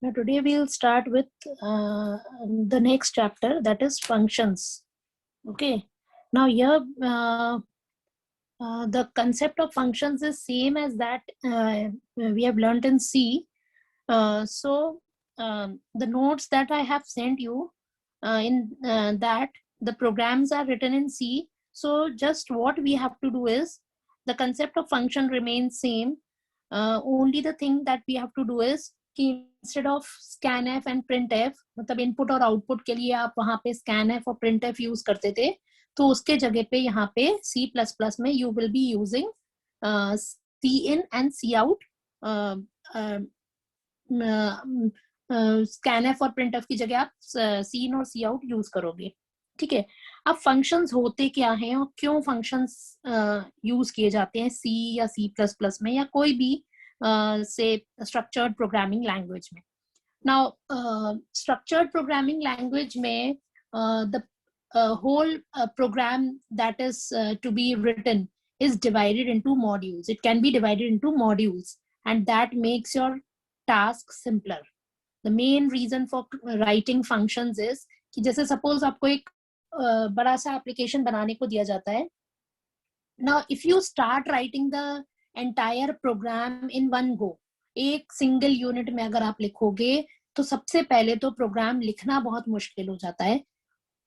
Now today we'll start with the next chapter, that is functions. Okay. Now here the concept of functions is same as that we have learnt in C. The notes that I have sent you in that the programs are written in C. So just what we have to do is the concept of function remains same. Only the thing that we have to do is कि instead of scanf and printf, मतलब input और output के लिए आप वहाँ पे scanf और printf use करते थे, तो उसके जगह पे यहाँ पे C++ में you will be using cin and cout. scanf और printf की जगह आप cin और cout यूज करोगे. ठीक है. अब फंक्शंस होते क्या हैं और क्यों फंक्शंस यूज किए जाते हैं सी या C++ में या कोई भी से स्ट्रक्चर्ड प्रोग्रामिंग लैंग्वेज में. नाउ स्ट्रक्चर्ड प्रोग्रामिंग लैंग्वेज में the whole program that is to be written is divided into modules. It can be divided into modules, and that makes your task simpler. The main reason for writing functions is कि जैसे suppose आपको एक बड़ा सा application बनाने को दिया जाता है. Now if you start writing the entire program in one go, एक सिंगल यूनिट में अगर आप लिखोगे तो सबसे पहले तो प्रोग्राम लिखना बहुत मुश्किल हो जाता है.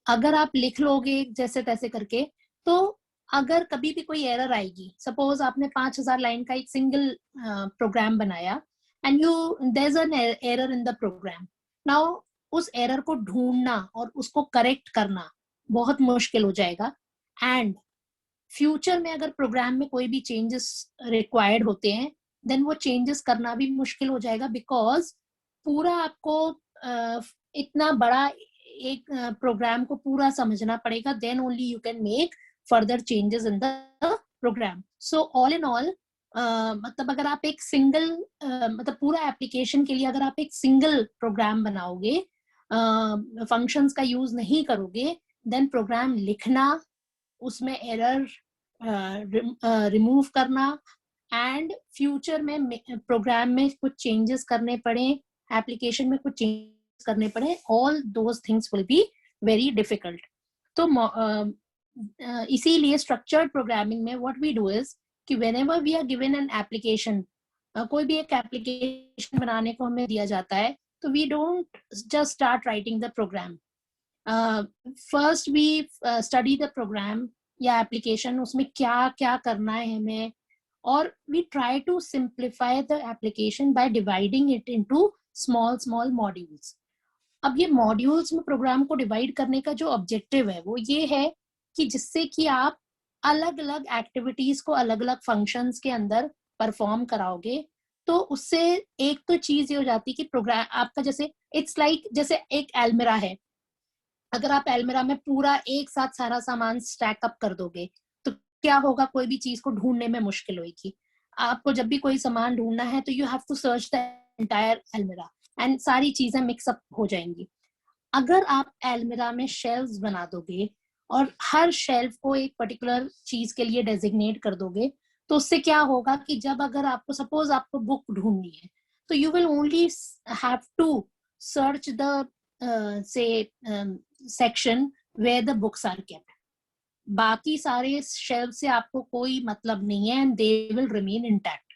अगर आप लिख लोगे जैसे तैसे करके, तो अगर कभी भी कोई एरर आएगी, सपोज आपने 5000 लाइन का एक सिंगल प्रोग्राम बनाया and there is an error in the program. Now उस एरर को ढूंढना और उसको करेक्ट करना बहुत मुश्किल हो जाएगा. एंड फ्यूचर में अगर प्रोग्राम में कोई भी चेंजेस रिक्वायर्ड होते हैं, देन वो चेंजेस करना भी मुश्किल हो जाएगा, बिकॉज पूरा आपको इतना बड़ा एक प्रोग्राम को पूरा समझना पड़ेगा. Then only you can make further changes in the program. So all in all मतलब अगर आप एक सिंगल मतलब पूरा एप्लीकेशन के लिए अगर आप एक सिंगल प्रोग्राम बनाओगे, फंक्शंस का यूज नहीं करोगे, देन प्रोग्राम लिखना, उसमें एरर रिमूव करना एंड फ्यूचर में प्रोग्राम में कुछ चेंजेस करने पड़े, एप्लीकेशन में कुछ चेंजेस करने पड़े, all those things will be very difficult. तो इसीलिए स्ट्रक्चर्ड प्रोग्रामिंग में व्हाट वी डू इज कि whenever we are given an application, कोई भी एक एप्लीकेशन बनाने को हमें दिया जाता है, तो we don't just start writing the program. First we study the program या एप्लीकेशन, उसमें क्या क्या करना है हमें, और we try to simplify the application by dividing it into small small modules. अब ये मॉड्यूल्स में प्रोग्राम को डिवाइड करने का जो ऑब्जेक्टिव है वो ये है कि जिससे कि आप अलग अलग एक्टिविटीज को अलग अलग फंक्शंस के अंदर परफॉर्म कराओगे. तो उससे एक तो चीज ये हो जाती है कि प्रोग्राम आपका जैसे इट्स लाइक जैसे एक एल्मिरा है. अगर आप एल्मिरा में पूरा एक साथ सारा सामान स्टैक अप कर दोगे तो क्या होगा, कोई भी चीज को ढूंढने में मुश्किल होगी. आपको जब भी कोई सामान ढूंढना है तो you have to search the entire almirah and सारी चीजें मिक्सअप हो जाएंगी. अगर आप एल्मिरा में शेल्व्स बना दोगे और हर शेल्फ को एक पर्टिकुलर चीज के लिए डेजिग्नेट कर दोगे, तो उससे क्या होगा कि जब अगर आपको सपोज आपको बुक ढूंढनी है, तो you will only have to search the section where the books are kept. बाकी सारे शेल्फ से आपको कोई मतलब नहीं है and they will remain intact.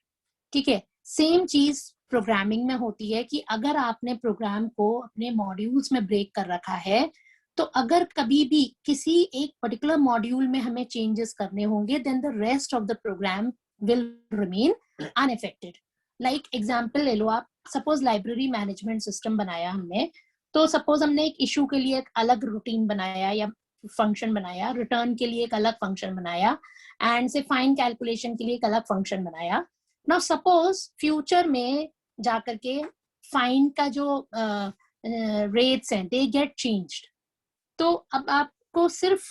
ठीक है. सेम चीज प्रोग्रामिंग में होती है कि अगर आपने प्रोग्राम को अपने मॉड्यूल्स में ब्रेक कर रखा है, तो अगर कभी भी किसी एक पर्टिकुलर मॉड्यूल में हमें चेंजेस करने होंगे, then the rest of the program will remain unaffected. Like example ले लो आप, सपोज लाइब्रेरी मैनेजमेंट सिस्टम बनाया हमने, तो सपोज हमने एक इशू के लिए एक अलग रूटीन बनाया या फंक्शन बनाया, रिटर्न के लिए एक अलग फंक्शन बनाया, एंड से फाइन कैलकुलेशन के लिए एक अलग फंक्शन बनाया. नाउ सपोज फ्यूचर में जाकर के फाइन का जो रेट्स हैं दे गेट चेंज्ड, तो अब आपको सिर्फ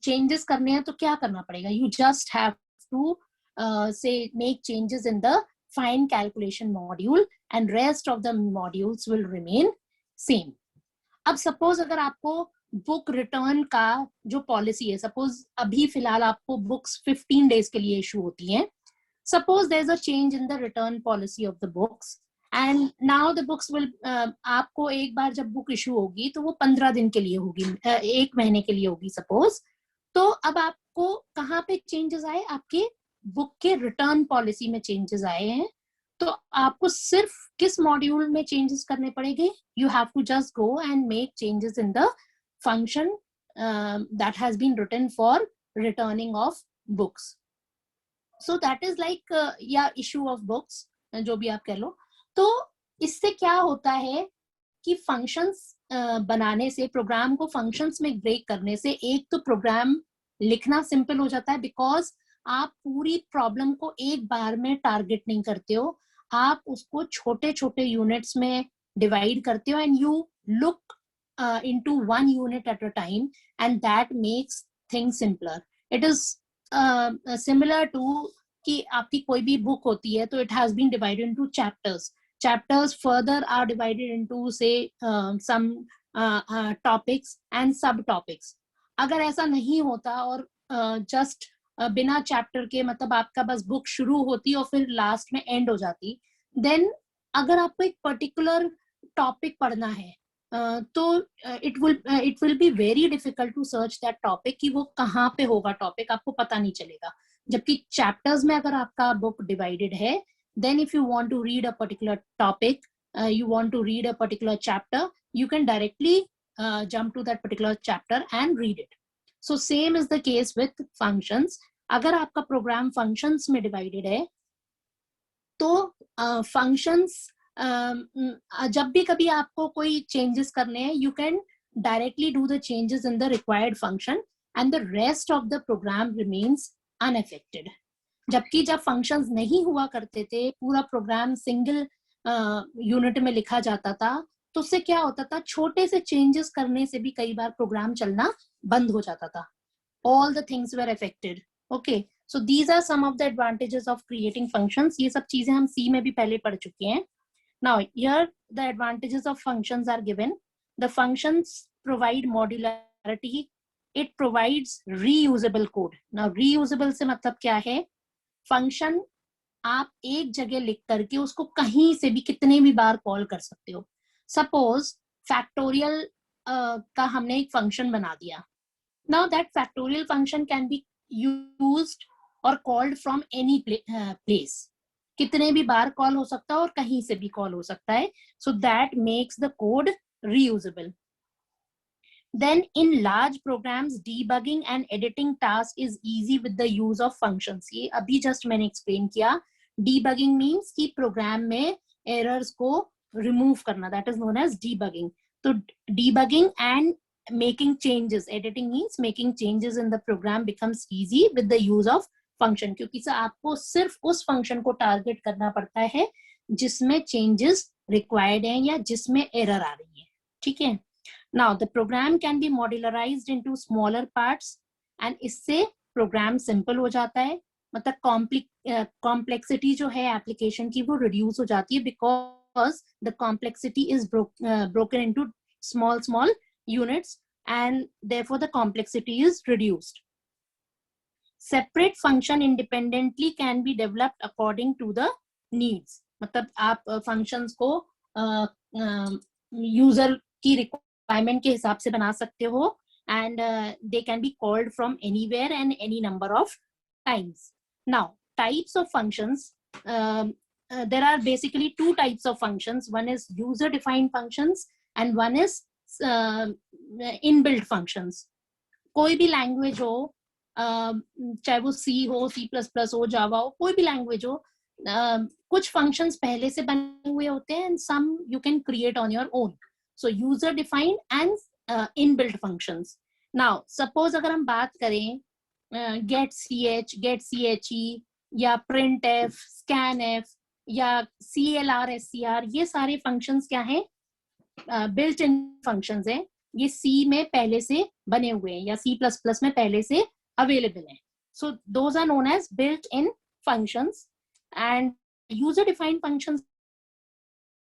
चेंजेस करने हैं तो क्या करना पड़ेगा, यू जस्ट हैव टू से make changes in the fine calculation module and rest of the modules will remain same. अब सपोज अगर आपको बुक रिटर्न का जो पॉलिसी है, सपोज अभी फिलहाल आपको बुक्स 15 डेज के लिए इशू होती हैं, suppose there is a change in the return policy of the books and now the books will, आपको एक बार जब बुक इशू होगी तो वो 15 दिन के लिए होगी, 1 महीने के लिए होगी सपोज। तो अब आपको कहाँ पे चेंजेस आए, आपके बुक के रिटर्न पॉलिसी में चेंजेस आए हैं। तो आपको सिर्फ किस मॉड्यूल में चेंजेस करने पड़ेंगे, you have to just go and make changes in the function that has been written for returning of books. So that is like, या इशू ऑफ बुक्स, जो भी आप कह लो। तो इससे क्या होता है कि फंक्शंस बनाने से, प्रोग्राम को फंक्शंस में ब्रेक करने से, एक तो प्रोग्राम लिखना सिंपल हो जाता है, बिकॉज आप पूरी प्रॉब्लम को एक बार में टारगेट नहीं करते हो, आप उसको छोटे छोटे यूनिट्स में डिवाइड करते हो, and you look into one unit at a time, and that makes things simpler. It is similar to कि आपकी कोई भी बुक होती है तो it has been divided into chapters, chapters further are divided into say some topics and subtopics। अगर ऐसा नहीं होता और जस्ट बिना चैप्टर के, मतलब आपका बस बुक शुरू होती और फिर लास्ट में एंड हो जाती, देन अगर आपको एक पर्टिकुलर टॉपिक पढ़ना है तो it will be very difficult to search that topic, कि वो कहाँ पे होगा टॉपिक, आपको पता नहीं चलेगा। जबकि चैप्टर्स में अगर आपका बुक डिवाइडेड है, then if you want to read a particular topic, you want to read a particular chapter, you can directly jump to that particular chapter and read it। So same is the case with functions। अगर आपका programme functions में divided है तो functions जब भी कभी आपको कोई changes करने हैं, you can directly do the changes in the required function and the rest of the program remains unaffected। जबकि जब फंक्शंस नहीं हुआ करते थे, पूरा प्रोग्राम सिंगल यूनिट में लिखा जाता था, तो उससे क्या होता था, छोटे से चेंजेस करने से भी कई बार प्रोग्राम चलना बंद हो जाता था। All the things were affected. Okay, so these are some of the advantages of creating functions. ये सब चीजें हम सी में भी पहले पढ़ चुके हैं। Now here the advantages of functions are given. The functions provide modularity, it provides reusable code. Now reusable से मतलब क्या है, फंक्शन आप एक जगह लिख करके उसको कहीं से भी कितने भी बार कॉल कर सकते हो। सपोज फैक्टोरियल का हमने एक फंक्शन बना दिया, now that factorial function can be used और कॉल्ड फ्रॉम एनी प्लेस। कितने भी बार कॉल हो सकता है और कहीं से भी कॉल हो सकता है। So that makes the code reusable. Then in large programs, debugging and editing task is easy with the use of functions। ये अभी just मैंने explain किया। Debugging means कि program में errors को remove करना, that is known as debugging। तो debugging and making changes, editing means making changes in the program becomes easy with the use of function, क्योंकि से आपको सिर्फ उस function को target करना पड़ता है जिसमें changes required हैं या जिसमें error आ रही है। ठीक है। Now the program can be modularized into smaller parts and इससे program simple हो जाता है, मतलब complexity जो है application की वो reduce हो जाती है, because the complexity is broken into small units and therefore the complexity is reduced। Separate function independently can be developed according to the needs। मतलब आप functions को user की requirement के हिसाब से बना सकते हो, and they can be called from anywhere and any number of times। Now types of functions, there are basically two types of functions। One is user defined functions and one is inbuilt functions। कोई भी language हो, चाहे वो C हो, C++ हो, Java हो, कोई भी language हो, कुछ functions पहले से बने हुए होते हैं and some you can create on your own। So user defined and inbuilt functions। Now suppose अगर हम बात करें get ch, get che या printf, scanf या clr, scr, ये सारे functions क्या हैं, built in functions हैं। ये C में पहले से बने हुए हैं या C++ में पहले से available हैं। So those are known as built-in functions। And user-defined functions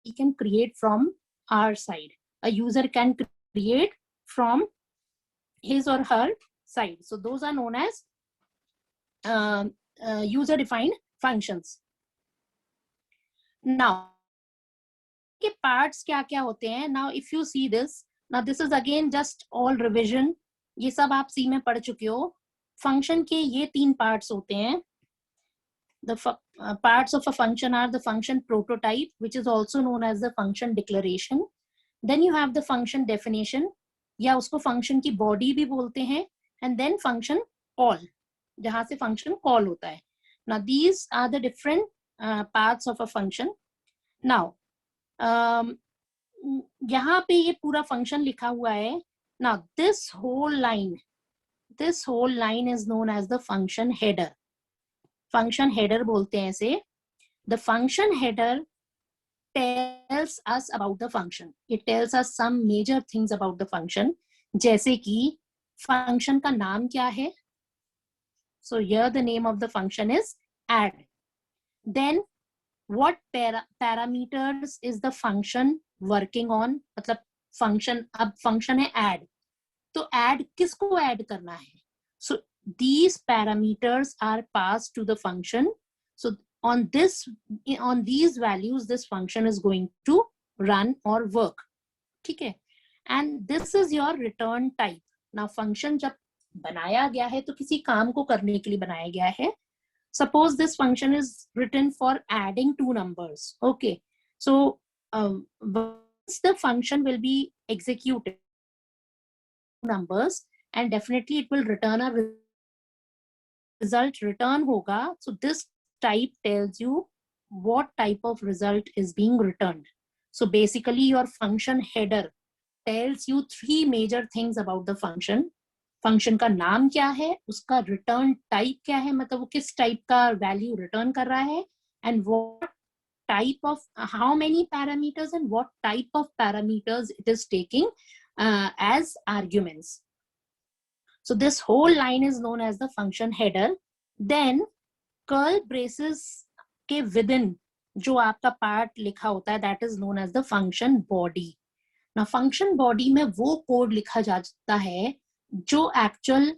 we can create from our side। A user can create from his or her side। So those are known as user-defined functions। Now के parts क्या क्या होते हैं. Now if you see this, now this is again just all revision, ये सब आप सी में पढ़ चुके हो. फंक्शन के ये 3 पार्ट्स होते हैं. The parts of a function are the function prototype, which is also known as the function declaration. Then you have the function definition, या उसको function की body भी बोलते हैं. And then function call, जहाँ से function call होता है. Now these are the different parts of a function. Now यहाँ पे ये पूरा function लिखा हुआ है. Now this whole line is known as the function header. Function header बोलते हैं इसे. The function header tells us about the function. It tells us some major things about the function. जैसे कि function का नाम क्या है. So here the name of the function is add. Then what parameters is the function working on. मतलब function, अब function है add. तो add किसको add करना है. So these parameters are passed to the function. So on these values, this function is going to run or work. ठीक है. And this is your return type. Now function जब बनाया गया है तो किसी काम को करने के लिए बनाया गया है. Suppose this function is written for adding 2 numbers. Okay. So once the function will be executed numbers, and definitely it will return a result. Return होगा. So this type tells you what type of result is being returned. So basically your function header tells you 3 major things about the function. Function का नाम क्या है, उसका return type क्या है, मतलब वो किस type का value return कर रहा है, and what type of, how many parameters and what type of parameters it is taking as arguments. So this whole line is known as the function header. Then curl braces के within जो आपका part लिखा होता है, that is known as the function body. Now function body में वो code लिखा जाता है जो actual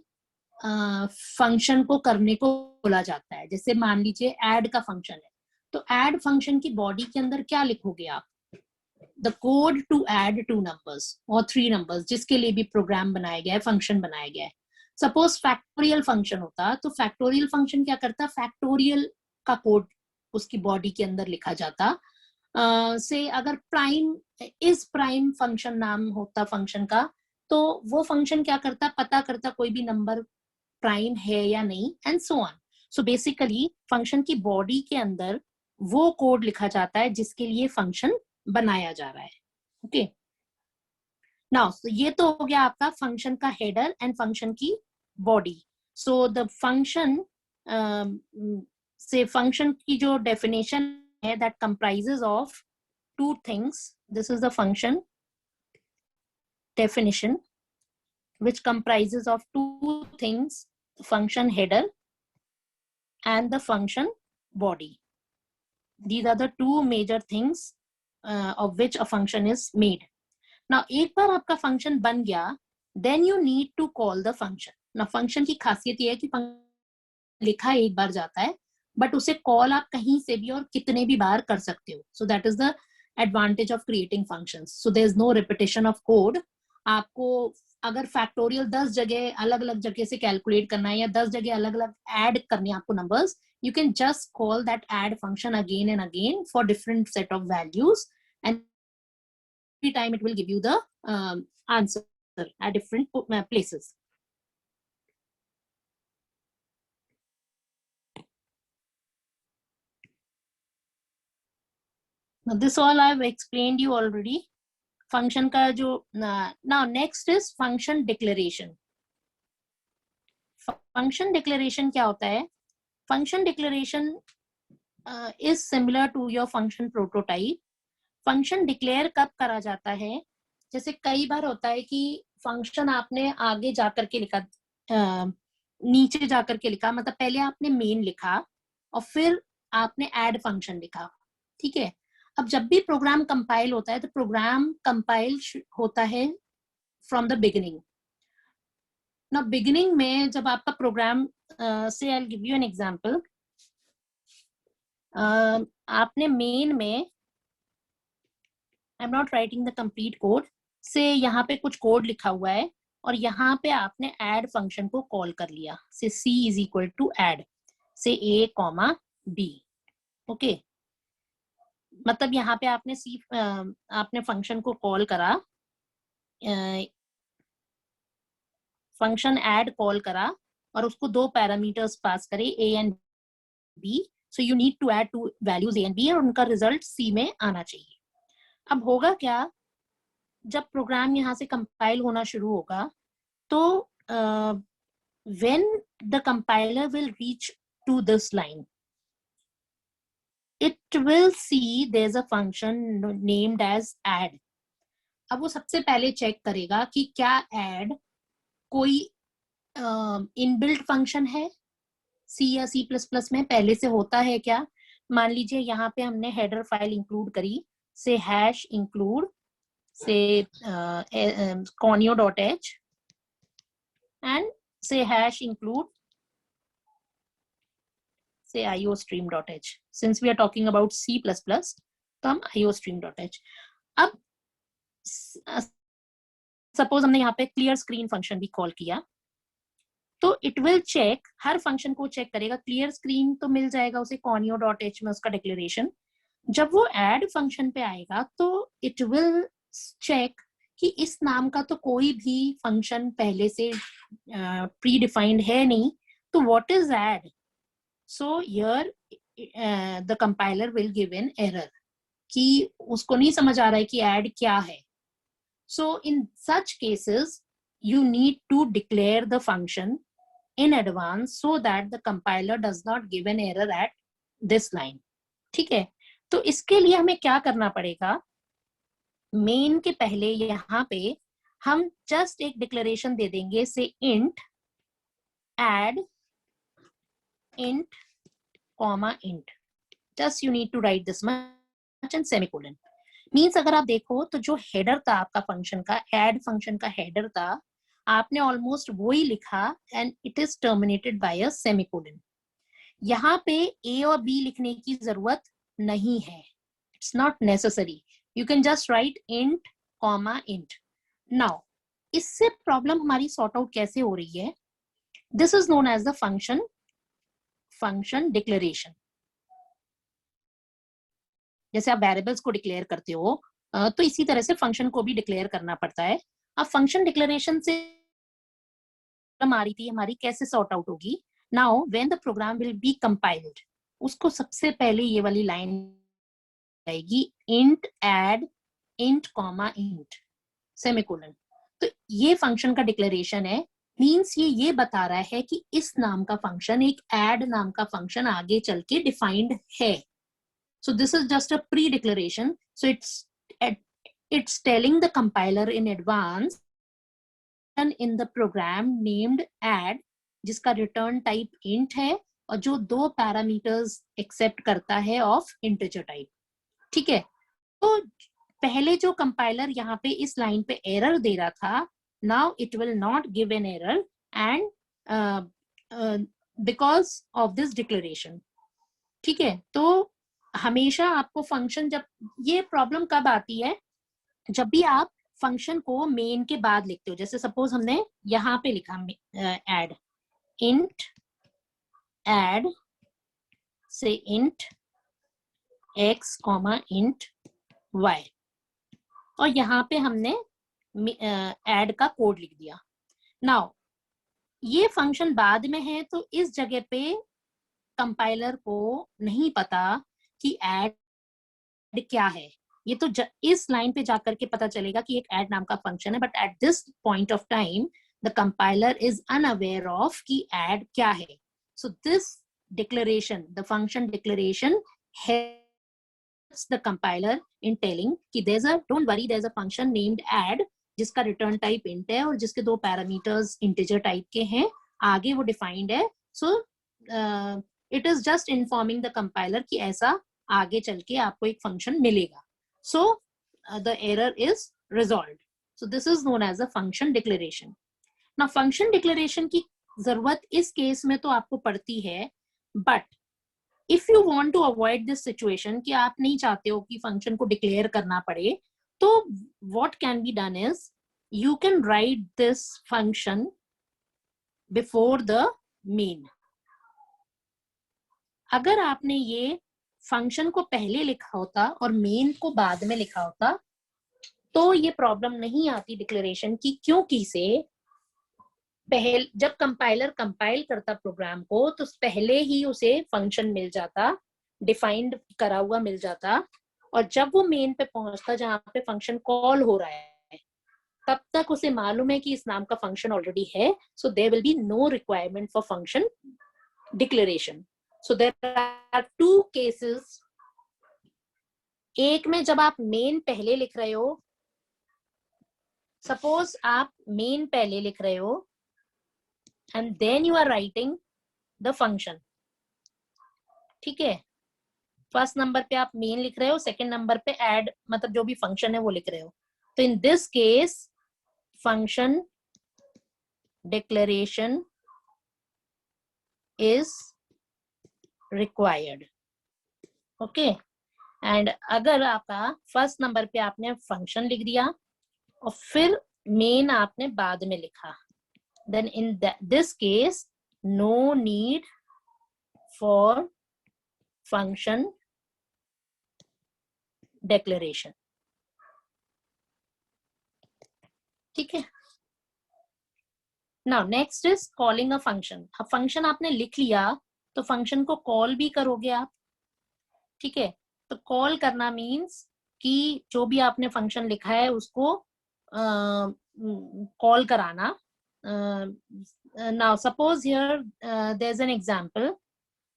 function को करने को बोला जाता है. जैसे मान लीजिए add का function है, तो add function की body के अंदर क्या लिखोगे आप. The code to add 2 numbers or 3 numbers, जिसके लिए भी program बनाया गया है, function बनाया गया है. Suppose factorial function होता, तो factorial function क्या करता, factorial का code उसकी body के अंदर लिखा जाता. से अगर prime is prime function नाम होता function का, तो वो function क्या करता, पता करता कोई भी number prime है या नहीं, and so on. So basically function की body के अंदर वो code लिखा जाता है जिसके लिए function बनाया जा रहा है. Okay. Now so ये तो हो गया आपका function का header and function की body. So the function से function की जो definition है, that comprises of 2 things. This is the function definition, which comprises of 2 things: function header and the function body. These are the 2 major things of which a function is made. Now एक बार आपका function बन गया, then you need to call the function. Now function की खासियत ये है कि लिखा एक बार जाता है, but उसे call आप कहीं से भी और कितने भी बार कर सकते हो. So that is the advantage of creating functions. So there is no repetition of code. आपको अगर factorial 10 जगह अलग अलग जगह से calculate करना है या 10 जगह अलग अलग add करने आपको numbers, you can just call that add function again and again for different set of values, and every time it will give you the answer at different places. Now this all I have explained you already. Function का जो now next is function declaration. Function declaration क्या होता है? Function declaration is similar to your function prototype. Function declare कब करा जाता है? जैसे कई बार होता है कि function आपने आगे जाकर के लिखा, नीचे जाकर के लिखा, मतलब पहले आपने main लिखा और फिर आपने add function लिखा. ठीक है. अब जब भी प्रोग्राम कंपाइल होता है तो प्रोग्राम कंपाइल होता है फ्रॉम द बिगिनिंग. ना बिगिनिंग में जब आपका प्रोग्राम से I will give you an example, आपने मेन में I am not writing the complete code, से यहाँ पे कुछ कोड लिखा हुआ है और यहाँ पे आपने ऐड फंक्शन को कॉल कर लिया, say c is equal to add say a comma b, okay. मतलब यहाँ पे आपने आपने फंक्शन को कॉल करा, फंक्शन ऐड कॉल करा और उसको दो पैरामीटर्स पास करे a and b, so you need to add two values a and b और उनका रिजल्ट c में आना चाहिए। अब होगा क्या, जब प्रोग्राम यहाँ से कंपाइल होना शुरू होगा तो when the compiler will reach to this line, it will see there's a function named as add. अब वो सबसे पहले चेक करेगा कि क्या add कोई इनबिल्ट फंक्शन है C या C++ में पहले से होता है क्या। मान लीजिए यहाँ पे हमने हेडर फाइल इंक्लूड करी, से हैश इंक्लूड से conio.h and say hash include say iostream.h. Since we are talking about C++, तो हम iostream.h. अब सपोज हमने यहाँ पे क्लियर स्क्रीन फंक्शन भी कॉल किया, तो इट विल चेक, हर फंक्शन को चेक करेगा, क्लियर स्क्रीन तो मिल जाएगा उसे conio.h में उसका डिक्लेरेशन। जब वो ऐड फंक्शन पे आएगा तो इट विल चेक कि इस नाम का तो कोई भी फंक्शन पहले से प्री डिफाइंड है नहीं, तो what is add. So here the compiler will give an error कि उसको नहीं समझ आ रहा है कि ऐड क्या है। So in such cases you need to declare the function in advance so that the compiler does not give an error at this line, ठीक है। तो इसके लिए हमें क्या करना पड़ेगा, मेन के पहले यहाँ पे हम जस्ट एक डिक्लेरेशन दे देंगे, say int add int comma int, just you need to write this much and semicolon. Means अगर आप देखो तो जो हेडर था आपका फंक्शन का, ऐड फंक्शन का हेडर था, आपने ऑलमोस्ट वही लिखा and it is terminated bye a semicolon. यहाँ पे a और b लिखने की जरूरत नहीं है, it's not necessary, you can just write int comma int. Now इससे प्रॉब्लम हमारी सॉर्ट आउट कैसे हो रही है, this is known as the function declaration. जैसे आप वेरिएबल्स को डिक्लेयर करते हो तो इसी तरह से फंक्शन को भी डिक्लेयर करना पड़ता है। अब फंक्शन डिक्लेरेशन से हमारी थी, हमारी कैसे सॉर्ट आउट होगी। Now when the program will be compiled, उसको सबसे पहले ये वाली लाइन आएगी, int add int comma int semicolon. तो ये फंक्शन का डिक्लेरेशन है, मींस ये बता रहा है कि इस नाम का फंक्शन, एक ऐड नाम का फंक्शन आगे चल के डिफाइंड है। So this is just a pre-declaration. So it's telling the compiler in advance and in the program named add, जिसका return type int है और जो दो parameters accept करता है of integer type, ठीक है। तो पहले जो compiler यहाँ पे इस line पे error दे रहा था, now it will not give an error and because of this declaration, ठीक है। तो हमेशा आपको फंक्शन, जब ये प्रॉब्लम कब आती है, जब भी आप फंक्शन को मेन के बाद लिखते हो। जैसे सपोज हमने यहाँ पे लिखा ऐड इंट ऐड से int x comma int y, और यहाँ पे हमने ऐड का कोड लिख दिया। नाउ ये फंक्शन बाद में है, तो इस जगह पे कंपाइलर को नहीं पता कि ऐड क्या है। ये तो इस लाइन पे जाकर के पता चलेगा कि एक ऐड नाम का फंक्शन है, but at this point of time the compiler is unaware of कि ऐड क्या है। So this declaration, the function declaration helps the compiler in telling कि don't worry, there is a function named add जिसका return type int है और जिसके दो parameters integer type के हैं, आगे वो डिफाइंड है। So it is just informing the compiler कि ऐसा आगे चल के आपको एक फंक्शन मिलेगा। So the error is resolved. So this is known as a function declaration. ना फंक्शन डिक्लेरेशन की जरूरत इस केस में तो आपको पड़ती है, but if you want to avoid this situation कि आप नहीं चाहते हो कि फंक्शन को डिक्लेयर करना पड़े, तो what can be done is you can write this function before the main. अगर आपने ये फंक्शन को पहले लिखा होता और मेन को बाद में लिखा होता तो ये प्रॉब्लम नहीं आती डिक्लेरेशन की, क्योंकि से पहले जब कंपाइलर कंपाइल करता प्रोग्राम को तो पहले ही उसे फंक्शन मिल जाता, डिफाइंड करा हुआ मिल जाता, और जब वो मेन पे पहुंचता जहां पे फंक्शन कॉल हो रहा है तब तक उसे मालूम है कि इस नाम का फंक्शन ऑलरेडी है, so there will be no requirement for function declaration. So there are two cases. एक में जब आप मेन पहले लिख रहे हो, सपोज आप मेन पहले लिख रहे हो and then you are writing the function. ठीक है, फर्स्ट नंबर पे आप मेन लिख रहे हो, सेकंड नंबर पे ऐड मतलब जो भी फंक्शन है वो लिख रहे हो. तो इन this case function declaration is required. Okay, and अगर आपका फर्स्ट नंबर पे आपने फंक्शन लिख दिया और फिर मेन आपने बाद में लिखा, then in this case no need for function declaration. ठीक है. Now next is calling a function. अब फंक्शन आपने लिख लिया तो फंक्शन को कॉल भी करोगे आप. ठीक है, तो कॉल करना मीन्स कि जो भी आपने फंक्शन लिखा है उसको कॉल कराना. Now suppose here there is an example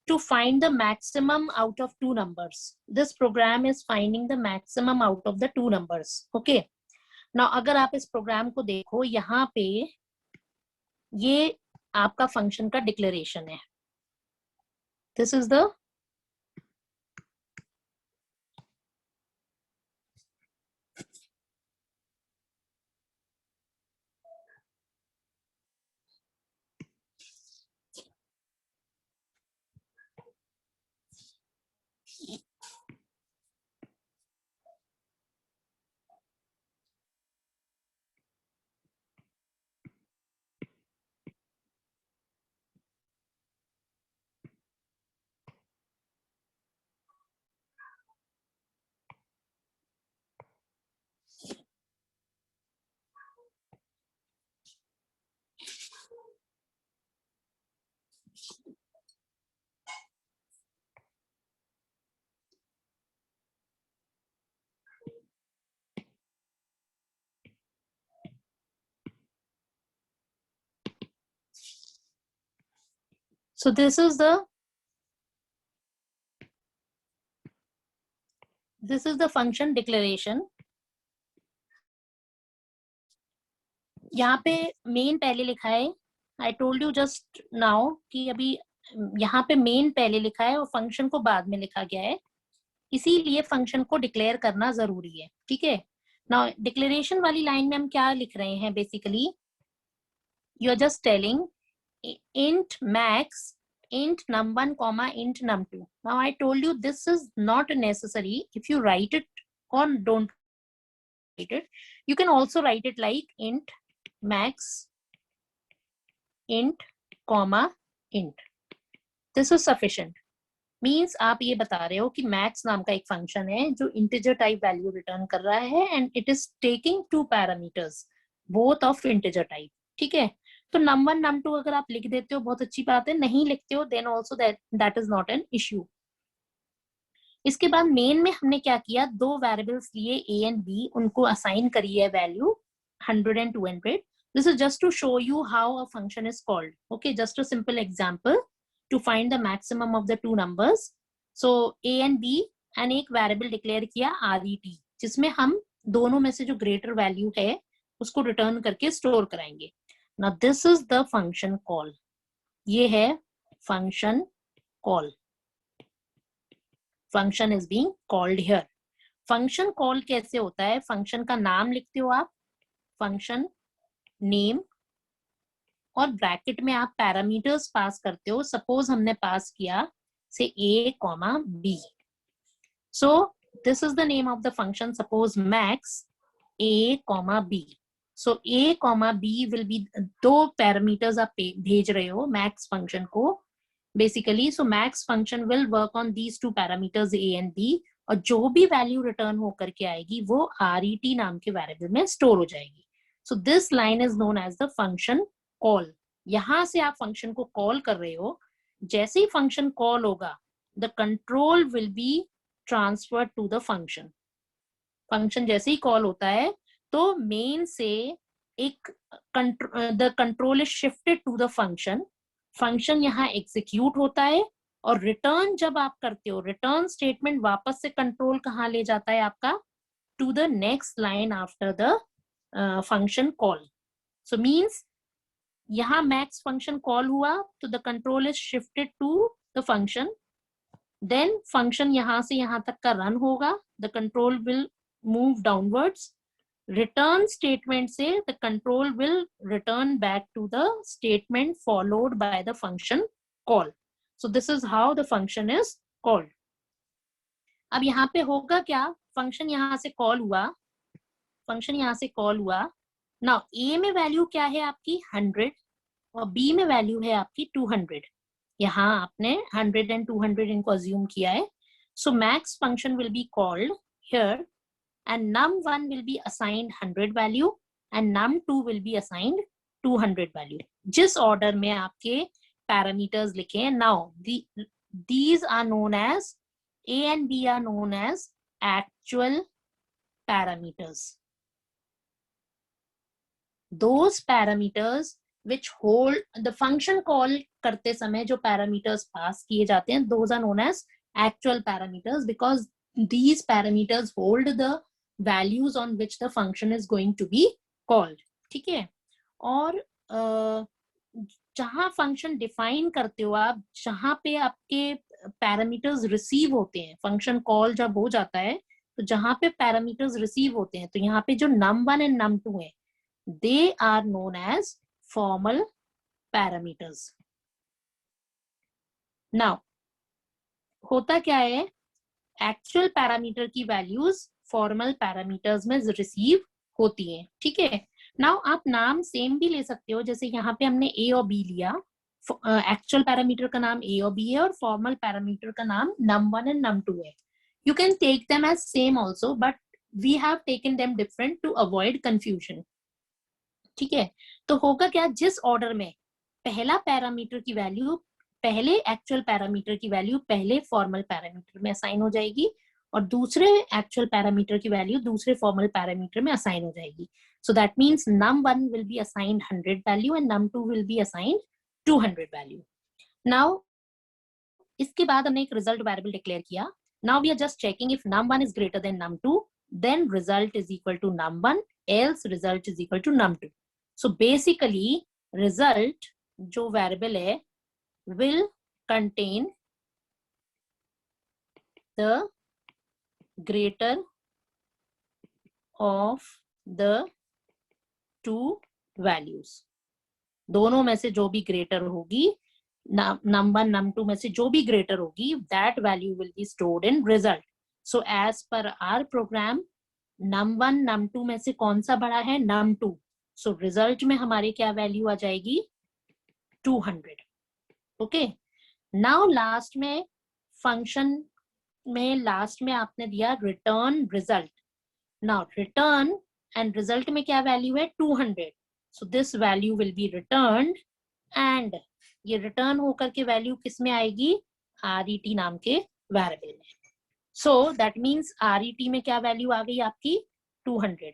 to find the maximum out of two numbers. This program is finding the maximum out of the two numbers. Okay. Now अगर आप इस प्रोग्राम को देखो, यहाँ पे ये आपका फंक्शन का डिक्लेरेशन है. This is the so this is the function declaration. यहाँ पे मेन पहले लिखा है. I told you just now कि अभी यहाँ पे मेन पहले लिखा है और फंक्शन को बाद में लिखा गया है, इसीलिए फंक्शन को डिक्लेयर करना जरूरी है. ठीक है. नाउ डिक्लेरेशन वाली लाइन में हम क्या लिख रहे हैं, basically you are just telling int max int num1 comma int num2. Now I told you this is not necessary. If you write it or don't write it, you can also write it like int max int comma int. This is sufficient. Means आप ये बता रहे हो कि max नाम का एक function है जो इंटीजर टाइप वैल्यू रिटर्न कर रहा है and it is taking two parameters both of integer type. ठीक है. तो num1 num2 अगर आप लिख देते हो बहुत अच्छी बात है, नहीं लिखते हो then also that is not an issue. इसके बाद मेन में हमने क्या किया, दो वेरिएबल्स लिए a एंड b, उनको असाइन करी है value 100 and 200. This is just to show you how a function is called. Okay, just a simple example to find the maximum of the two numbers. So a and b and एक variable declare किया ret, जिसमें हम दोनों में से जो greater value है उसको रिटर्न करके स्टोर कराएंगे. Now this is the function call. ये है function call. Function is being called here. Function call कैसे होता है, फंक्शन का नाम लिखते हो आप, फंक्शन नेम, और ब्रैकेट में आप पैरामीटर्स पास करते हो. सपोज हमने पास किया से a comma b. So this is the name of the function. Suppose max A, B. So A, B will be दो पैरामीटर्स आप भेज रहे हो max function को basically. So max function will work on these two parameters A and B, और जो भी value return होकर के आएगी वो RET नाम के वेरिएबल में स्टोर हो जाएगी. So this line is known as the function call. यहां से आप फंक्शन को कॉल कर रहे हो, जैसे ही फंक्शन कॉल होगा the control will be transferred to the function. Function जैसे ही कॉल होता है तो मेन से एक the control is shifted to the function. Function यहाँ एग्जीक्यूट होता है और रिटर्न जब आप करते हो, रिटर्न स्टेटमेंट वापस से कंट्रोल कहाँ ले जाता है आपका, to the next line after the function call. So means यहाँ मैक्स फंक्शन कॉल हुआ तो the control is shifted to the function, then function यहाँ से यहाँ तक का रन होगा, the control will move downwards, return statement से the control will return back to the statement followed by the function call. So this is how the function is called. अब यहाँ पे होगा क्या, फंक्शन यहाँ से कॉल हुआ, फंक्शन यहाँ से कॉल हुआ. नाउ A में वैल्यू क्या है आपकी 100 और B में वैल्यू है आपकी 200. यहाँ आपने 100 and 200 इनको अज्यूम किया है. So max function will be called here and num1 will be assigned 100 value and num2 will be assigned 200 value. जिस ऑर्डर में आपके पैरामीटर्स लिखे हैं. Now these are known as A and B are known as actual parameters. Those parameters which hold the function call करते समय जो parameters pass किए जाते हैं, those are known as actual parameters because these parameters hold the values on which the function is going to be called. ठीक है. और जहां फंक्शन डिफाइन करते हो आप, जहां पे आपके पैरामीटर्स रिसीव होते हैं, फंक्शन कॉल जब हो जाता है तो जहां पे पैरामीटर्स रिसीव होते हैं, तो यहाँ पे जो num1 एंड num2 है, they are known as formal parameters. Now होता क्या है, एक्चुअल पैरामीटर की वैल्यूज फॉर्मल पैरामीटर्स में रिसीव होती हैं. ठीक है. नाउ आप नाम सेम भी ले सकते हो, जैसे यहाँ पे हमने A और B लिया, एक्चुअल पैरामीटर का नाम A और B है और फॉर्मल पैरामीटर का नाम num1 एंड num2 है. You can take them as same also but we have taken them different to avoid confusion. ठीक है. तो होगा क्या, जिस ऑर्डर में पहला पैरामीटर की वैल्यू पहले एक्चुअल पैरामीटर की वैल्यू पहले फॉर्मल पैरामीटर में असाइन हो जाएगी और दूसरे एक्चुअल पैरामीटर की वैल्यू दूसरे फॉर्मल पैरामीटर में असाइन हो जाएगी. So that means num1 will be assigned 100 value and num2 will be assigned 200 value. Now इसके बाद हमने एक रिजल्ट वेरिएबल डिक्लेयर किया. Now we are just checking if num1 is greater than num2, then result is equal to num1, else result is equal to num2. So basically result जो variable है will contain the greater of the two values. दोनों में से जो भी greater होगी, num1 num2 में से जो भी ग्रेटर होगी, that value will be stored in result. So as per our program, num1 num2 में से कौन सा बड़ा है, num2. So result में हमारे क्या वैल्यू आ जाएगी, 200. ओके. नाउ लास्ट में फंक्शन में लास्ट में आपने दिया return result. Now return and result में क्या वैल्यू है, 200. So this value will B returned and ये रिटर्न होकर के वैल्यू किस में आएगी, RET नाम के वेरिएबल में. सो दैट मीन्स RET में क्या वैल्यू आ गई आपकी 200.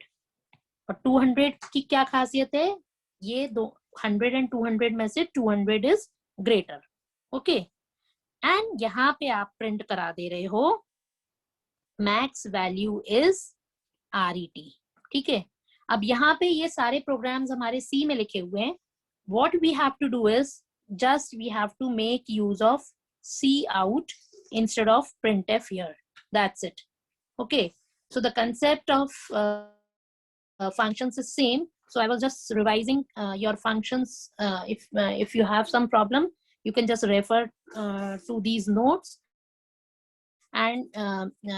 और 200 की क्या खासियत है, ये दो 100 एंड 200 में से 200 इज ग्रेटर. ओके. एंड यहाँ पे आप प्रिंट करा दे रहे हो मैक्स वैल्यू इज RET. ठीक है. अब यहाँ पे ये सारे प्रोग्राम्स हमारे C में लिखे हुए हैं. What we have to do is just we have to make use of cout instead of printf here. That's it. Okay. So the concept of functions is same. So I was just revising your functions. If you have some problem, you can just refer to these notes, and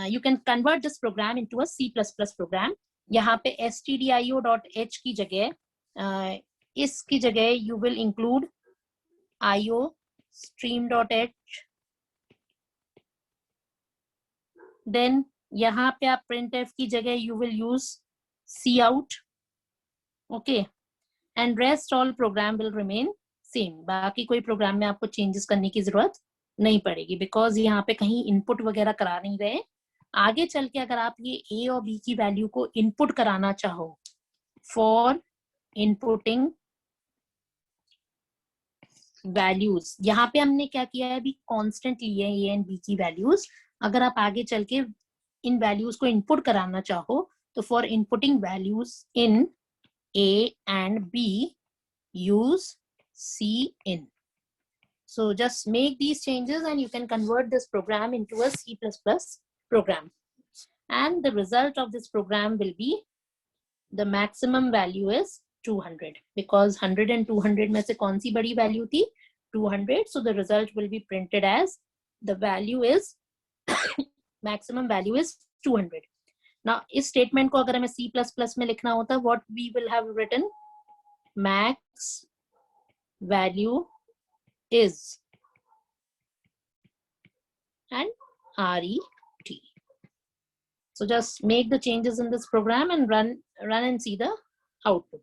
you can convert this program into a C++ program. यहाँ पे stdio.h की जगह इसकी जगह you will include io stream.h. Then यहाँ पे आप printf की जगह you will use cout. Okay, and rest all program will remain same. बाकी कोई प्रोग्राम में आपको चेंजेस करने की जरूरत नहीं पड़ेगी, बिकॉज यहाँ पे कहीं इनपुट वगैरह करा नहीं रहे. आगे चल के अगर आप ये a और b की वैल्यू को इनपुट कराना चाहो, फॉर इनपुटिंग वैल्यूज, यहाँ पे हमने क्या किया है, अभी कांस्टेंट लिए हैं a एंड b की वैल्यूज. अगर आप आगे चल के इन वैल्यूज को इनपुट कराना चाहो, तो for inputting values in a and b, use cin. So just make these changes and you can convert this program into a C++ program. And the result of this program will be, the maximum value is 200, because 100 and 200 में से कौन सी बड़ी value थी, 200. So the result will be printed as, the value is maximum value is 200. Now इस statement को अगर हमें C++ में लिखना होता, what we will have written, max value is and ret. So just make the changes in this program and run and see the output.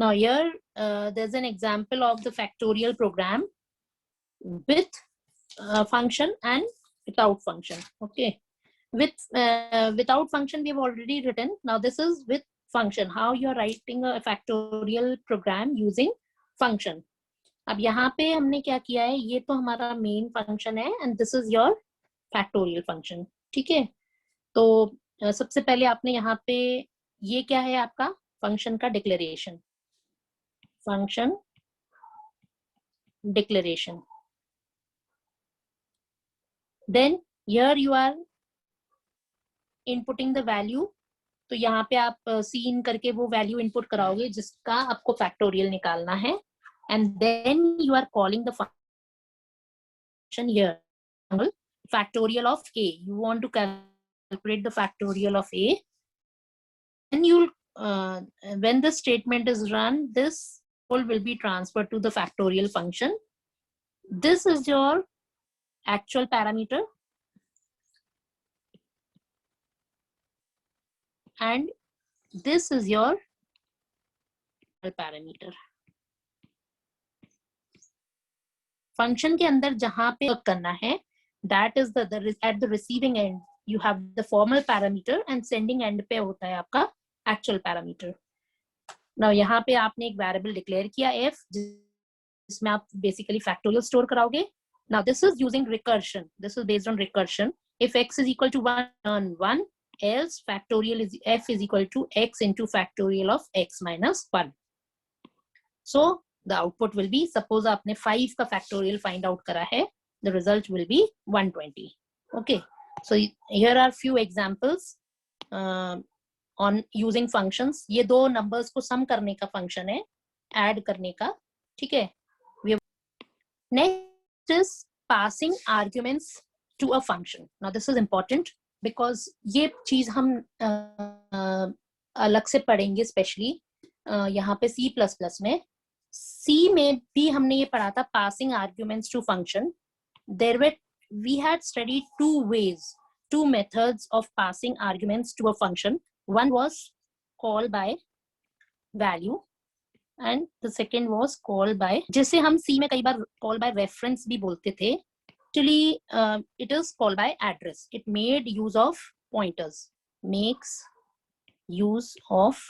Now here there's an example of the factorial program with function and without function. Okay, with without function we have already written. Now this is with function, how you are writing a factorial program using function. अब यहाँ पे हमने क्या किया है, ये तो हमारा मेन फंक्शन है and this is your factorial function. ठीक है, तो सबसे पहले आपने यहाँ पे, ये क्या है आपका फंक्शन का declaration, function declaration. Then here you are inputting the value. तो यहाँ पे आप सीन करके वो वैल्यू इनपुट कराओगे जिसका आपको फैक्टोरियल निकालना है, and then you are calling the function here, factorial of a. You want to calculate the factorial of a, and you'll when the statement is run, this will be transferred to the factorial function. This is your actual parameter, and this is your parameter. Function के अंदर जहां पे करना है, that is the at the receiving end you have the formal parameter and sending end पे होता है आपका actual parameter. Now यहाँ पे आपने एक variable declare किया f, जिसमें आप basically factorial store कराओगे. Now this is using recursion. This is based on recursion. If x is equal to 1, turn 1, else factorial is f is equal to x into factorial of x minus 1. So the output will be, suppose आपने 5 का factorial find out करा है, the result will be 120. Okay, so here are few examples on using functions. ये दो numbers को sum करने का function है, add करने का. ठीक है, next is passing arguments to a function. Now this is important because ये चीज हम अलग से पढ़ेंगे, especially यहाँ पे C++ में. C में भी हमने ये पढ़ा था, passing arguments to function. We had studied two methods of passing arguments to a function. One was call by value and the second was call by, जैसे हम C में कई बार call by reference भी बोलते थे. Actually it is call by address. It made use of pointers, makes use of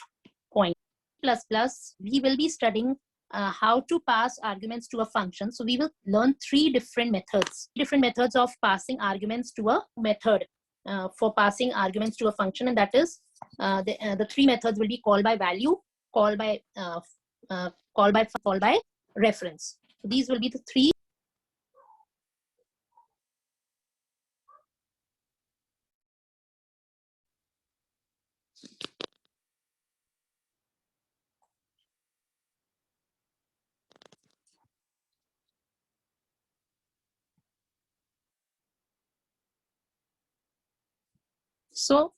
pointers. We will be studying how to pass arguments to a function. So we will learn three different methods of passing arguments to a method for passing arguments to a function, and that is the three methods will be call by value, call by reference. So these will be the three. So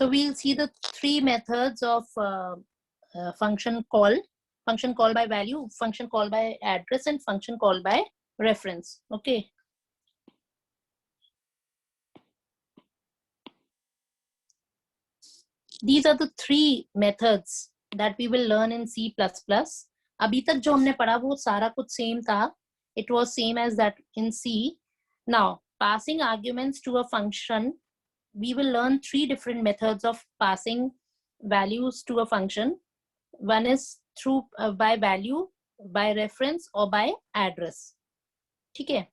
we'll see the three methods of function call by value, function call by address, and function call by reference. Okay. These are the three methods that we will learn in C++. अभी तक जो हमने पढ़ा वो सारा कुछ same था. It was same as that in C. Now, passing arguments to a function, we will learn three different methods of passing values to a function. One is through by value, by reference, or by address. ठीक है.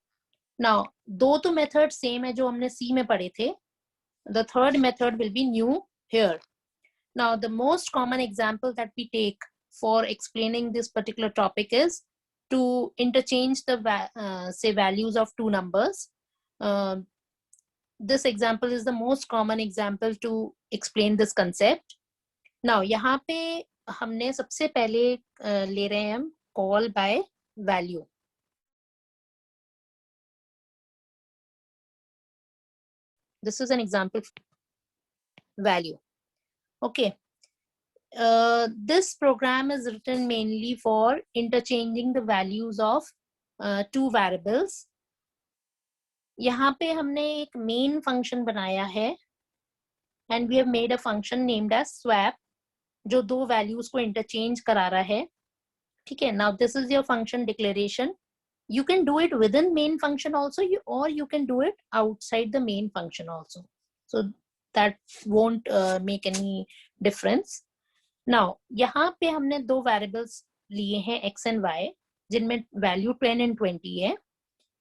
Now, दो तो method same है जो हमने C में पढ़े थे. The third method will be new here. Now, the most common example that we take for explaining this particular topic is to interchange the say values of two numbers. This example is the most common example to explain this concept. Now, यहाँ पे हमने सबसे पहले ले रहे हैं हम call by value. This is an example value. Okay. This program is written mainly for interchanging the values of two variables. यहाँ पे हमने एक main function बनाया है and we have made a function named as swap जो दो values को interchange करा रहा है. ठीक है. Now this is your function declaration. You can do it within main function also, or you can do it outside the main function also. So that won't make any difference. Now, यहाँ पे हमने दो variables लिए हैं x and y, जिनमें value 10 and 20 है.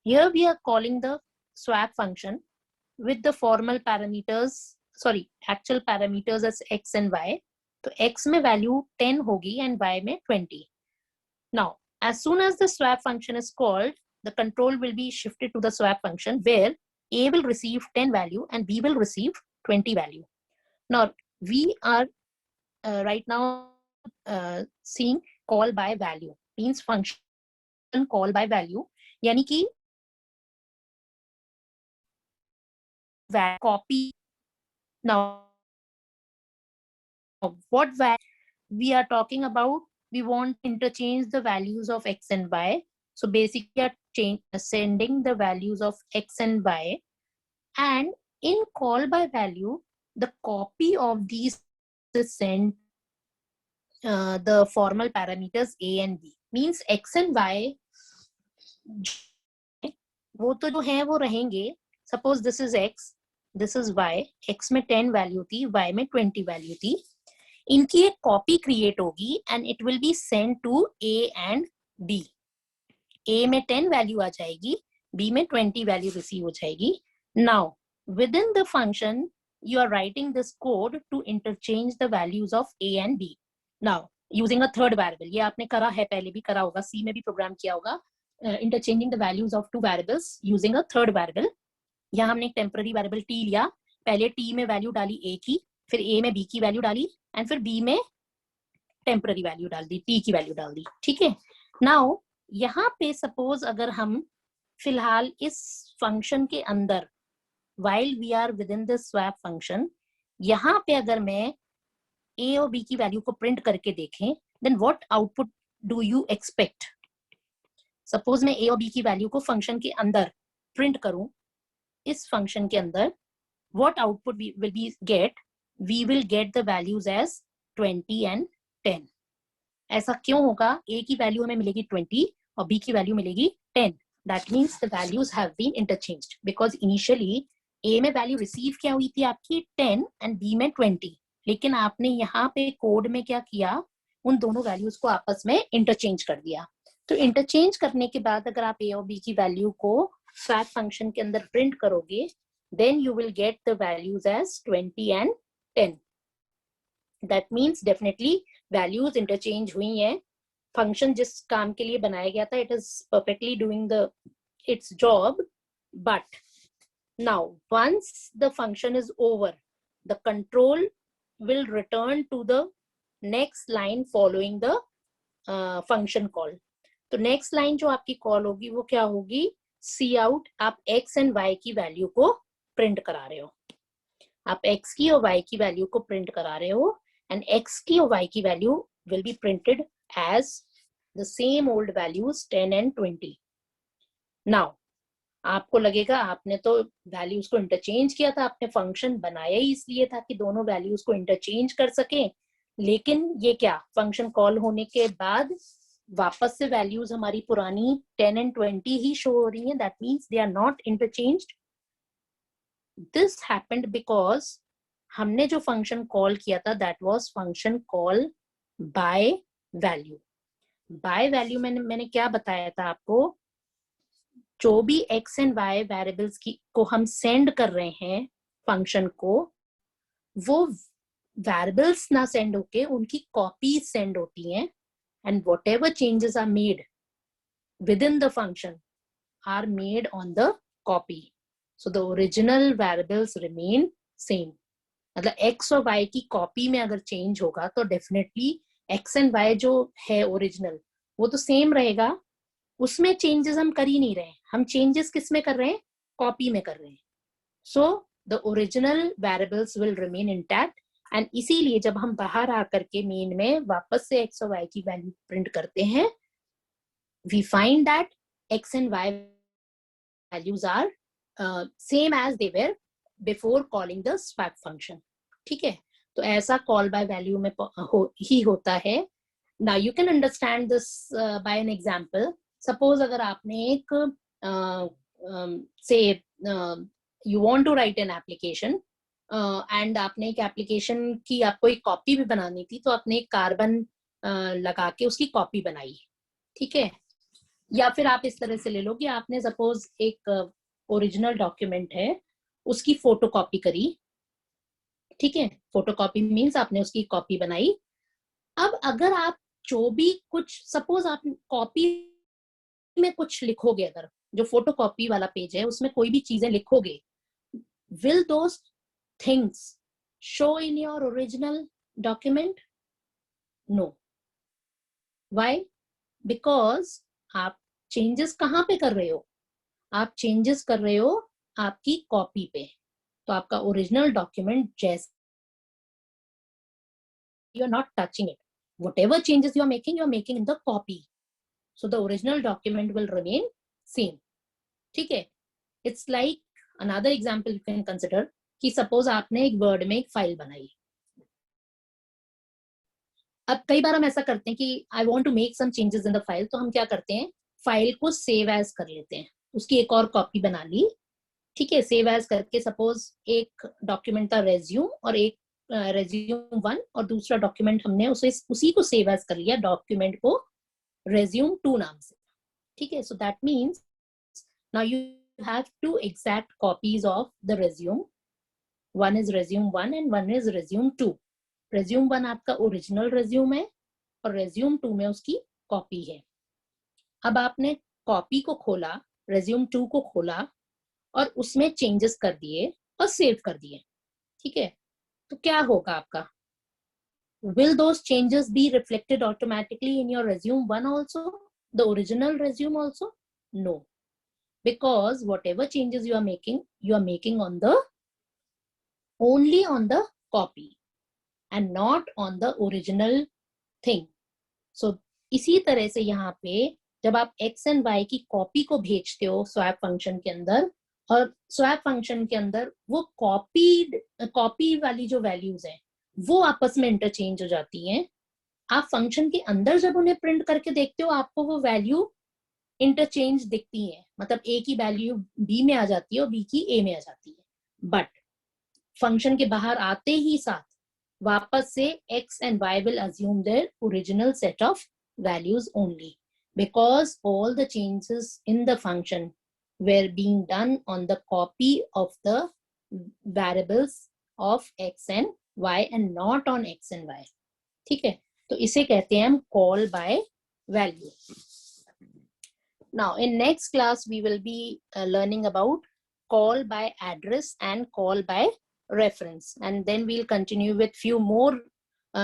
Here we are calling the swap function with the formal parameters, actual parameters as x and y. तो x में value 10 होगी and y में 20. Now, as soon as the swap function is called, the control will be shifted to the swap function where a will receive 10 value and b will receive 20 value. Now, we are right now seeing call by value, means function call by value, यानी कि copy. Now, what value we are talking about? We want to interchange the values of x and y. So basically, we are sending the values of x and y, and in call by value, the copy of these is sent the formal parameters a and b. Means x and y वो तो जो है वो रहेंगे. Suppose this is x, this is y. x में 10 value थी, y में 20 value थी. इनकी एक कॉपी क्रिएट होगी and it will be sent to a and b. a में 10 वैल्यू आ जाएगी, b में 20 वैल्यू रिसीव हो जाएगी. Now, within the function, you are writing this code to interchange the values of a and b. Now, using a third variable. ये आपने करा है, पहले भी करा होगा, C में भी प्रोग्राम किया होगा. Interchanging the values of two variables using a third variable. यहाँ हमने एक टेम्पररी वेरिएबल t लिया. पहले t में वैल्यू डाली a की, फिर a में b की वैल्यू डाली एंड फिर b में टेम्पररी वैल्यू डाल दी, t की वैल्यू डाल दी. ठीक है. नाउ यहाँ पे सपोज अगर हम फिलहाल इस फंक्शन के अंदर while we are within the swap function, यहाँ पे अगर मैं a और b की वैल्यू को प्रिंट करके देखें, then what output do you expect? Suppose मैं a और b की वैल्यू को फंक्शन के अंदर प्रिंट करूं, इस फंक्शन के अंदर what output will we get? We will get the values as 20 and 10. ऐसा क्यों होगा? a की वैल्यू हमें मिलेगी 20 और b की वैल्यू मिलेगी 10. That means the values have been interchanged because initially a में वैल्यू रिसीव क्या हुई थी आपकी 10 and b में 20. लेकिन आपने यहाँ पे कोड में क्या किया, उन दोनों वैल्यूज को आपस में इंटरचेंज कर दिया. तो इंटरचेंज करने के बाद अगर आप a और b की वैल्यू को स्वैप फंक्शन के अंदर प्रिंट करोगे, then you will get the values as 20 and 10. That means definitely values interchange हुई हैं. फंक्शन जिस काम के लिए बनाया गया था, it is perfectly doing its job. But now once the function is over, the control will return to the next line following the function call. तो नेक्स्ट लाइन जो आपकी कॉल होगी वो क्या होगी, सी आउट। आप x एंड y की value को प्रिंट करा रहे हो, आप x की और y की वैल्यू को प्रिंट करा रहे हो, एंड x की और y की value will be printed as the same old values 10 and 20। Now आपको लगेगा आपने तो वैल्यूज को इंटरचेंज किया था, आपने फंक्शन बनाया ही इसलिए था कि दोनों वैल्यूज को इंटरचेंज कर सके, लेकिन ये क्या, फंक्शन कॉल होने के बाद वापस से वैल्यूज हमारी पुरानी 10 एंड 20 ही शो हो रही हैं, that means they are not interchanged. This happened because हमने जो फंक्शन कॉल किया था that was function call by value. By value मैंने क्या बताया था आपको, जो भी x एंड y वेरिएबल्स को हम सेंड कर रहे हैं फंक्शन को, वो वेरिएबल्स ना सेंड होके उनकी कॉपीज सेंड होती हैं, and whatever changes are made within the function are made on the copy, so the original variables remain same. मतलब x और y की कॉपी में अगर चेंज होगा तो डेफिनेटली x एंड y जो है ओरिजिनल वो तो सेम रहेगा, उसमें चेंजेस हम कर ही नहीं रहे हैं, हम चेंजेस किस में कर रहे हैं, कॉपी में कर रहे हैं। सो the original variables will remain intact, and इसीलिए जब हम बाहर आकर के मेन में वापस से x और y की वैल्यू प्रिंट करते हैं, we find that x and y values are same as they were before calling the swap function. ठीक है, तो ऐसा कॉल बाय वैल्यू में ही होता है। Now you can understand this by an example. Suppose अगर आपने एक से you want to write an application and आपने एक एप्लीकेशन की आपको एक कॉपी भी बनानी थी, तो आपने एक कार्बन लगा के उसकी कॉपी बनाई। ठीक है, या फिर आप इस तरह से ले लो कि आपने सपोज एक ओरिजिनल डॉक्यूमेंट है उसकी फोटो कॉपी करी। ठीक है, फोटो कॉपी मीन्स आपने उसकी कॉपी बनाई। अब अगर आप जो भी कुछ, सपोज आप कॉपी में कुछ लिखोगे, अगर जो फोटो कॉपी वाला पेज है उसमें कोई भी चीजें लिखोगे, will those things show in your original document? No. Why? Because आप चेंजेस कहाँ पे कर रहे हो, आप चेंजेस कर रहे हो आपकी कॉपी पे, तो आपका ओरिजिनल डॉक्यूमेंट जैसे you are not touching it, whatever changes you are making in the copy, so the original document will remain same. ठीक है, it's like another example you can consider कि सपोज आपने एक word में एक file बनाई। अब कई बार हम ऐसा करते हैं कि I want to make some changes in the file, तो हम क्या करते हैं, फाइल को सेव एज कर लेते हैं, उसकी एक और कॉपी बना ली। ठीक है, सेव एज करके सपोज एक डॉक्यूमेंट था रेज्यूम और एक रेज्यूम 1 और दूसरा डॉक्यूमेंट हमने उसी को सेव एज कर लिया, डॉक्यूमेंट को रेज्यूम 2 नाम से। ठीक है, सो that means now you have 2 exact copies of the resume. One is resume 1 and one is resume 2. resume 1 आपका ओरिजिनल resume है और resume 2 में उसकी कॉपी है। अब आपने कॉपी को खोला, resume 2 को खोला और उसमें चेंजेस कर दिए और सेव कर दिए। ठीक है, तो क्या होगा आपका, will those changes be reflected automatically in your resume 1 also, the original resume also? No, because whatever changes you are making on the only on the copy and not on the original thing. So इसी तरह से यहाँ पे जब आप x and y की copy को भेजते हो स्वैप फंक्शन के अंदर, और स्वैप फंक्शन के अंदर वो कॉपी वाली जो वैल्यूज हैं वो आपस में इंटरचेंज हो जाती हैं। आप फंक्शन के अंदर जब उन्हें प्रिंट करके देखते हो आपको वो वैल्यू इंटरचेंज दिखती है, मतलब a की वैल्यू b में आ जाती है और b की a में आ जाती है, बट फंक्शन के बाहर आते ही साथ वापस से x and y will assume their original set of values only, because all the changes in the function were being done on the copy of the variables of x and y and not on x and y. ठीक है, तो इसे कहते हैं हम call by value. Now in next class we will be learning about call by address and call by reference, and then we'll continue with few more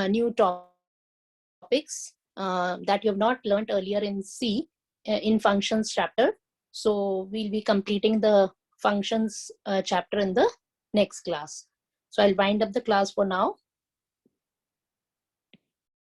new topics that you have not learned earlier in C, in functions chapter. So we'll be completing the functions chapter in the next class. So I'll wind up the class for now.